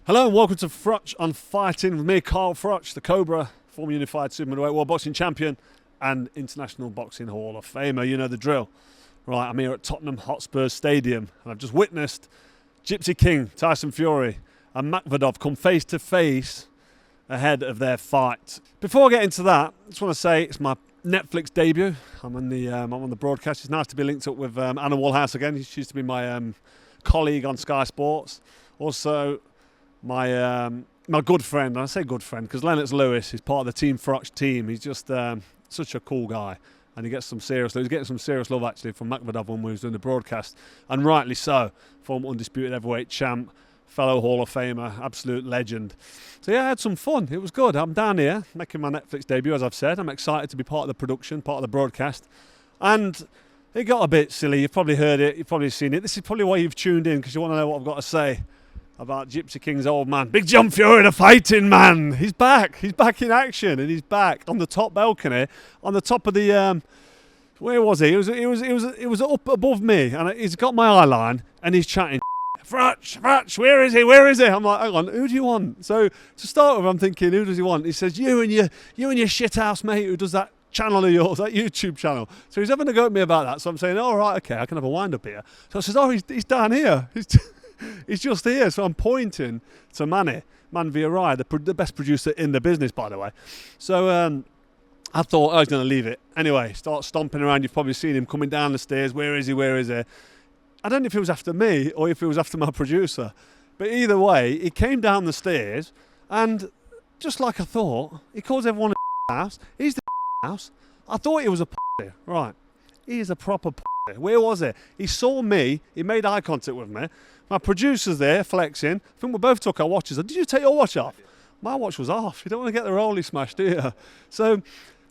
Hello and welcome to Froch on Fighting with me, Carl Froch, the Cobra, former unified super middleweight world boxing champion and International Boxing Hall of Famer. You know the drill. Right, I'm here at Tottenham Hotspur Stadium and I've just witnessed Gypsy King, Tyson Fury and Makvedov come face to face ahead of their fight. Before I get into that, I just want to say it's my Netflix debut. I'm on the broadcast. It's nice to be linked up with Anna Wallhouse again. She used to be my colleague on Sky Sports. Also, my good friend, and I say good friend because Lennox Lewis is part of the Team Froch team. He's just such a cool guy, and he gets some serious love. He's getting some serious love actually from Makvedov when we was doing the broadcast, and rightly so. Former Undisputed heavyweight champ, fellow Hall of Famer, absolute legend. So yeah, I had some fun. It was good. I'm down here making my Netflix debut, as I've said. I'm excited to be part of the production, part of the broadcast, and it got a bit silly. You've probably heard it. You've probably seen it. This is probably why you've tuned in, because you want to know what I've got to say about Gypsy King's old man. Big John Fury, the fighting man. He's back. He's back in action, and he's back on the top balcony, on the top of the where was he? It was up above me, and he's got my eye line, and he's chatting. Froch, where is he? Where is he? I'm like, hang on, who do you want? So to start with, I'm thinking, who does he want? He says, you and your shithouse mate who does that channel of yours, that YouTube channel. So he's having a go at me about that. So I'm saying, all right, okay, I can have a wind up here. So I says, oh, he's down here. He's just here. So I'm pointing to Man via Rye, the best producer in the business, by the way. So I thought I was going to leave it. Anyway, start stomping around. You've probably seen him coming down the stairs. Where is he? Where is he? I don't know if it was after me or if it was after my producer. But either way, he came down the stairs and just like I thought, he calls everyone a house. He's the house. I thought he was a right. He is a proper Where was he? He saw me. He made eye contact with me. My producer's there flexing. I think we both took our watches. Did you take your watch off? My watch was off. You don't want to get the rollie smashed, do you? So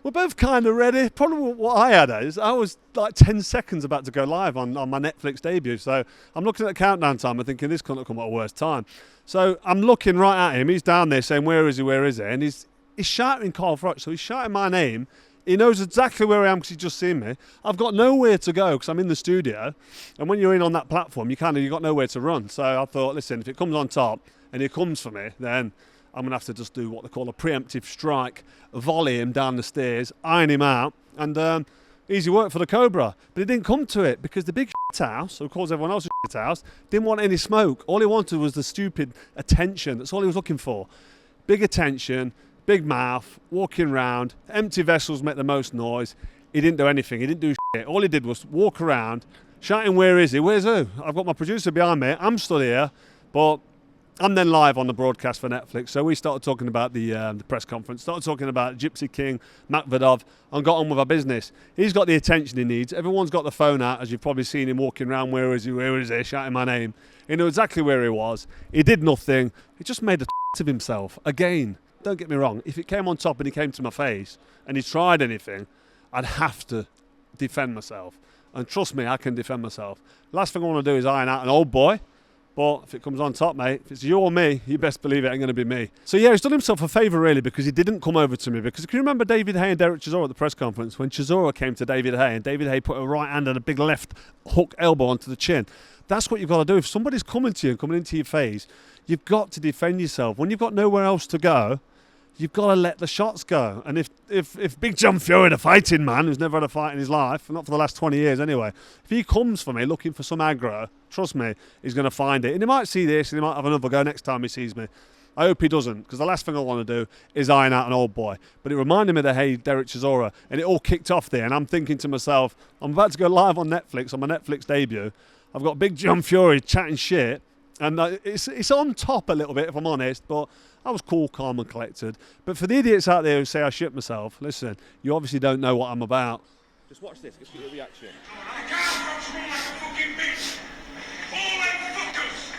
we're both kind of ready. Probably what I had is I was like 10 seconds about to go live on my Netflix debut. So I'm looking at the countdown time and thinking this couldn't come at a worse time. So I'm looking right at him. He's down there saying, where is he? Where is he? And he's shouting Carl Froch. So he's shouting my name. He knows exactly where I am because he's just seen me. I've got nowhere to go because I'm in the studio. And when you're in on that platform, you've got nowhere to run. So I thought, listen, if it comes on top and he comes for me, then I'm going to have to just do what they call a preemptive strike, volley him down the stairs, iron him out, and easy work for the Cobra. But he didn't come to it because the big house, who calls everyone else a house, didn't want any smoke. All he wanted was the stupid attention. That's all he was looking for. Big attention, big mouth, walking round, empty vessels make the most noise. He didn't do anything. He didn't do shit. All he did was walk around, shouting, where is he? Where's who? I've got my producer behind me. I'm stood here, but I'm then live on the broadcast for Netflix. So we started talking about the press conference, started talking about Gypsy King, Makvedov, and got on with our business. He's got the attention he needs. Everyone's got the phone out, as you've probably seen him walking around. Where is he? Where is he? Shouting my name. He knew exactly where he was. He did nothing. He just made a of himself. Again, don't get me wrong. If it came on top and he came to my face and he tried anything, I'd have to defend myself. And trust me, I can defend myself. Last thing I want to do is iron out an old boy. But if it comes on top, mate, if it's you or me, you best believe it ain't going to be me. So yeah, he's done himself a favour really because he didn't come over to me. Because if you remember David Haye and Derek Chisora at the press conference, when Chisora came to David Haye and David Haye put a right hand and a big left hook elbow onto the chin. That's what you've got to do. If somebody's coming to you and coming into your face, you've got to defend yourself. When you've got nowhere else to go, you've got to let the shots go. And if Big John Fury, the fighting man, who's never had a fight in his life, not for the last 20 years anyway, if he comes for me looking for some aggro, trust me, he's going to find it. And he might see this and he might have another go next time he sees me. I hope he doesn't, because the last thing I want to do is iron out an old boy. But it reminded me of the Hey Derek Chisora, and it all kicked off there. And I'm thinking to myself, I'm about to go live on Netflix, on my Netflix debut. I've got Big John Fury chatting shit. And it's on top a little bit, if I'm honest, but I was cool, calm and collected. But for the idiots out there who say I shit myself, listen, you obviously don't know what I'm about. Just watch this, let's get your reaction. I can't watch me like a fucking bitch. All them fuckers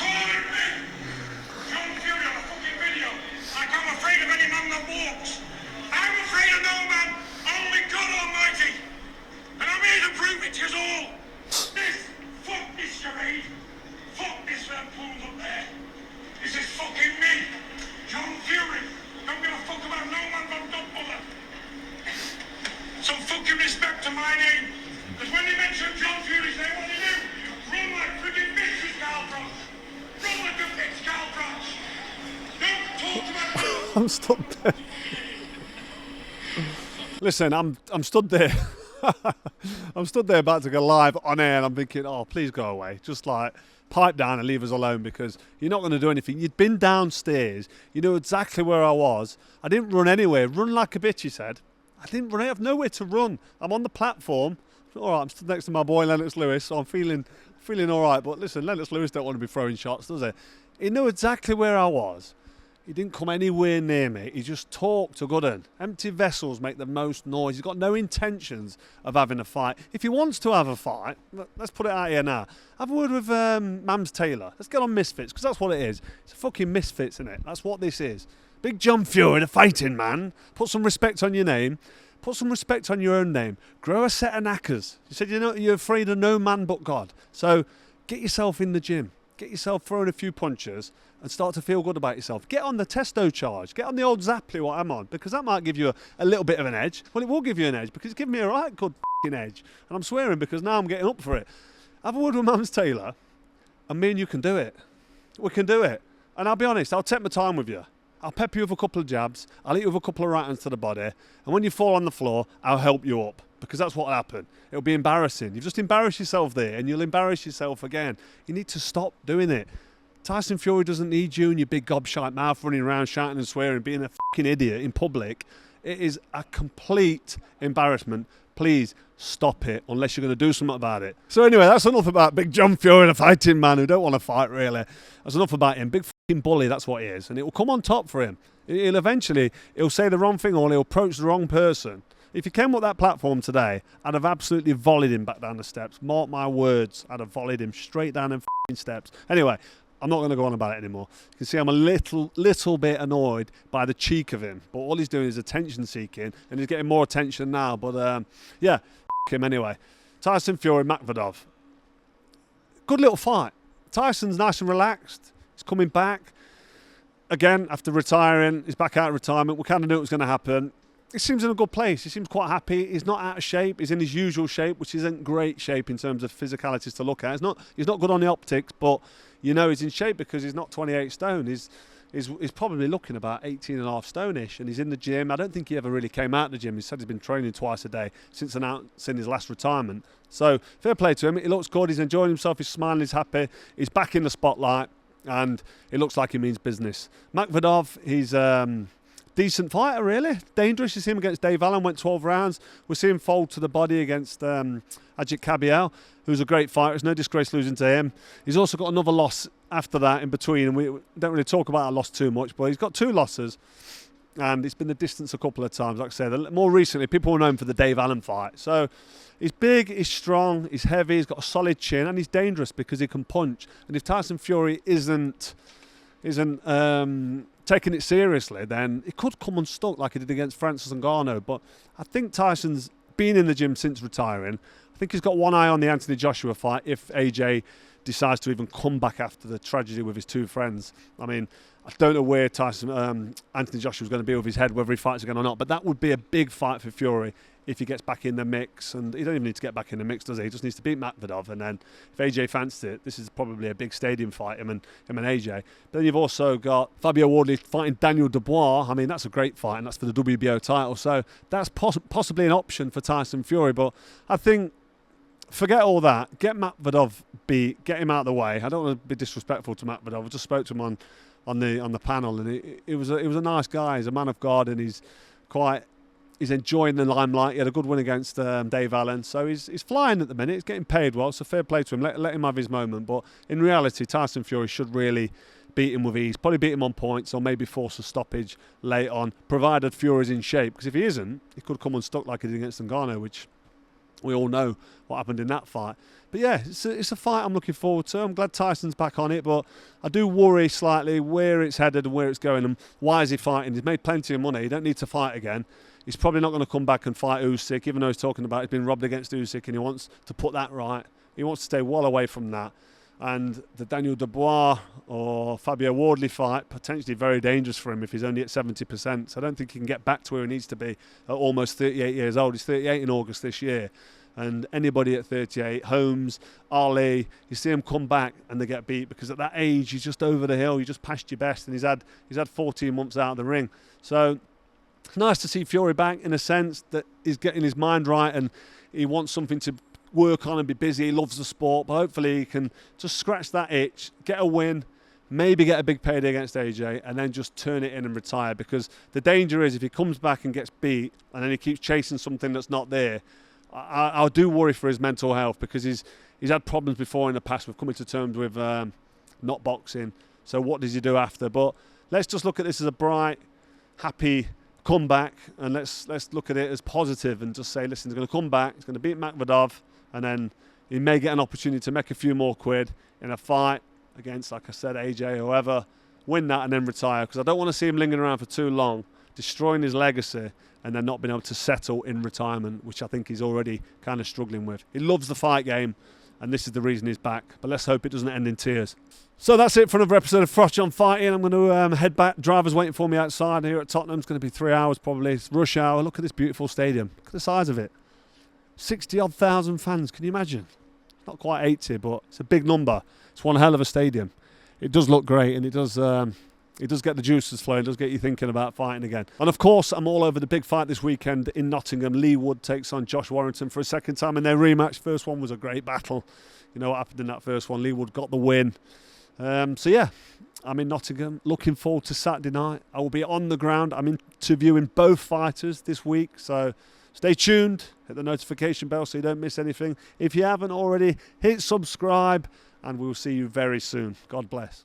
calling me John Fury on a fucking video like I'm afraid of any man that walks. I'm afraid of no man, only God Almighty. And I'm here to prove it to you all. Fuck this charade. Fuck this for them fools up there. This is fucking me, John Fury. Don't give a fuck about no man from Duckmother. Some fucking respect to my name. Because when they mention John Fury's name, what do you I'm stood there. Listen, I'm stood there. I'm stood there about to go live on air and I'm thinking, oh, please go away. Just like pipe down and leave us alone because you're not going to do anything. You'd been downstairs. You knew exactly where I was. I didn't run anywhere. Run like a bitch, he said. I didn't run. I have nowhere to run. I'm on the platform. All right, I'm stood next to my boy Lennox Lewis, so I'm feeling all right. But listen, Lennox Lewis don't want to be throwing shots, does he? He knew exactly where I was. He didn't come anywhere near me. He just talked to good un. Empty vessels make the most noise. He's got no intentions of having a fight. If he wants to have a fight, let's put it out here now. Have a word with Mams Taylor. Let's get on Misfits, because that's what it is. It's a fucking Misfits, isn't it? That's what this is. Big John Fury, the fighting man. Put some respect on your name. Put some respect on your own name. Grow a set of knackers. You said you're afraid of no man but God. So get yourself in the gym. Get yourself throwing a few punches and start to feel good about yourself. Get on the testo charge. Get on the old Zapply what I'm on, because that might give you a little bit of an edge. Well, it will give you an edge because it's giving me a right good edge. And I'm swearing because now I'm getting up for it. Have a word with Mams Taylor and me and you can do it. We can do it. And I'll be honest, I'll take my time with you. I'll pep you with a couple of jabs. I'll hit you with a couple of right hands to the body. And when you fall on the floor, I'll help you up. Because that's what will happen. It'll be embarrassing. You've just embarrassed yourself there and you'll embarrass yourself again. You need to stop doing it. Tyson Fury doesn't need you and your big gobshite mouth running around shouting and swearing, being a fucking idiot in public. It is a complete embarrassment. Please stop it unless you're going to do something about it. So anyway, that's enough about Big John Fury, the fighting man who don't want to fight really. That's enough about him. Big fucking bully, that's what he is. And it will come on top for him. He'll say the wrong thing or he'll approach the wrong person. If he came up that platform today, I'd have absolutely volleyed him back down the steps. Mark my words, I'd have volleyed him straight down them f***ing steps. Anyway, I'm not going to go on about it anymore. You can see I'm a little bit annoyed by the cheek of him. But all he's doing is attention seeking, and he's getting more attention now. But yeah, f*** him anyway. Tyson Fury, Makvedov. Good little fight. Tyson's nice and relaxed. He's coming back. Again, after retiring, he's back out of retirement. We kind of knew it was going to happen. He seems in a good place. He seems quite happy. He's not out of shape. He's in his usual shape, which isn't great shape in terms of physicalities to look at. He's not good on the optics, but you know he's in shape because he's not 28 stone. He's probably looking about 18 and a half stone-ish, and he's in the gym. I don't think he ever really came out of the gym. He said he's been training twice a day since announcing his last retirement. So fair play to him. He looks good. He's enjoying himself. He's smiling. He's happy. He's back in the spotlight, and it looks like he means business. Makvedov, he's decent fighter, really. Dangerous. You see him against Dave Allen, went 12 rounds. We see him fold to the body against Ajit Kabiel, who's a great fighter. It's no disgrace losing to him. He's also got another loss after that in between, and we don't really talk about a loss too much, but he's got 2 losses, and it's been the distance a couple of times. Like I said, more recently, people will know him for the Dave Allen fight. So he's big, he's strong, he's heavy, he's got a solid chin, and he's dangerous because he can punch. And if Tyson Fury isn't taking it seriously, then it could come unstuck like he did against Francis Ngannou. But I think Tyson's been in the gym since retiring. I think he's got one eye on the Anthony Joshua fight if AJ decides to even come back after the tragedy with his 2 friends. I mean, I don't know where Anthony Joshua is going to be with his head, whether he fights again or not, but that would be a big fight for Fury if he gets back in the mix. And he don't even need to get back in the mix, does he? He just needs to beat Makvedov, and then if AJ fancies it, this is probably a big stadium fight, him and AJ. But then you've also got Fabio Wardley fighting Daniel Dubois. I mean, that's a great fight, and that's for the WBO title. So that's possibly an option for Tyson Fury. But I think, forget all that. Get Makvedov beat. Get him out of the way. I don't want to be disrespectful to Makvedov. I just spoke to him on the panel, and he was a nice guy. He's a man of God, and he's enjoying the limelight. He had a good win against Dave Allen, so he's flying at the minute. He's getting paid well, so fair play to him. Let him have his moment. But in reality, Tyson Fury should really beat him with ease. Probably beat him on points, or maybe force a stoppage late on, provided Fury's in shape. Because if he isn't, he could come unstuck like he did against Ngannou, which we all know what happened in that fight. But yeah, it's a fight I'm looking forward to. I'm glad Tyson's back on it, but I do worry slightly where it's headed and where it's going and why is he fighting. He's made plenty of money. He don't need to fight again. He's probably not going to come back and fight Usyk, even though he's talking about he's been robbed against Usyk and he wants to put that right. He wants to stay well away from that. And the Daniel Dubois or Fabio Wardley fight, potentially very dangerous for him if he's only at 70%. So I don't think he can get back to where he needs to be at almost 38 years old. He's 38 in August this year. And anybody at 38, Holmes, Ali, you see them come back and they get beat because at that age you're just over the hill, you just passed your best, and he's had 14 months out of the ring. So it's nice to see Fury back in a sense that he's getting his mind right and he wants something to work on and be busy. He loves the sport, but hopefully he can just scratch that itch, get a win, maybe get a big payday against AJ, and then just turn it in and retire. Because the danger is if he comes back and gets beat and then he keeps chasing something that's not there, I do worry for his mental health, because he's had problems before in the past with coming to terms with not boxing. So what does he do after? But let's just look at this as a bright, happy comeback, and let's look at it as positive and just say, listen, he's going to come back, he's going to beat Makhmudov, and then he may get an opportunity to make a few more quid in a fight against, like I said, AJ or whoever, win that and then retire, because I don't want to see him lingering around for too long, destroying his legacy and then not being able to settle in retirement, which I think he's already kind of struggling with. He loves the fight game, and this is the reason he's back, but let's hope it doesn't end in tears. So that's it for another episode of Froch on Fighting. I'm going to head back. Drivers waiting for me outside here at Tottenham. It's going to be 3 hours probably. It's rush hour. Look at this beautiful stadium. Look at the size of it. 60-odd thousand fans. Can you imagine? Not quite 80, but it's a big number. It's one hell of a stadium. It does look great, and it does get the juices flowing. It does get you thinking about fighting again. And of course, I'm all over the big fight this weekend in Nottingham. Lee Wood takes on Josh Warrington for a second time in their rematch. First one was a great battle. You know what happened in that first one. Lee Wood got the win. So yeah, I'm in Nottingham. Looking forward to Saturday night. I will be on the ground. I'm interviewing both fighters this week. So stay tuned. Hit the notification bell so you don't miss anything. If you haven't already, hit subscribe, and we'll see you very soon. God bless.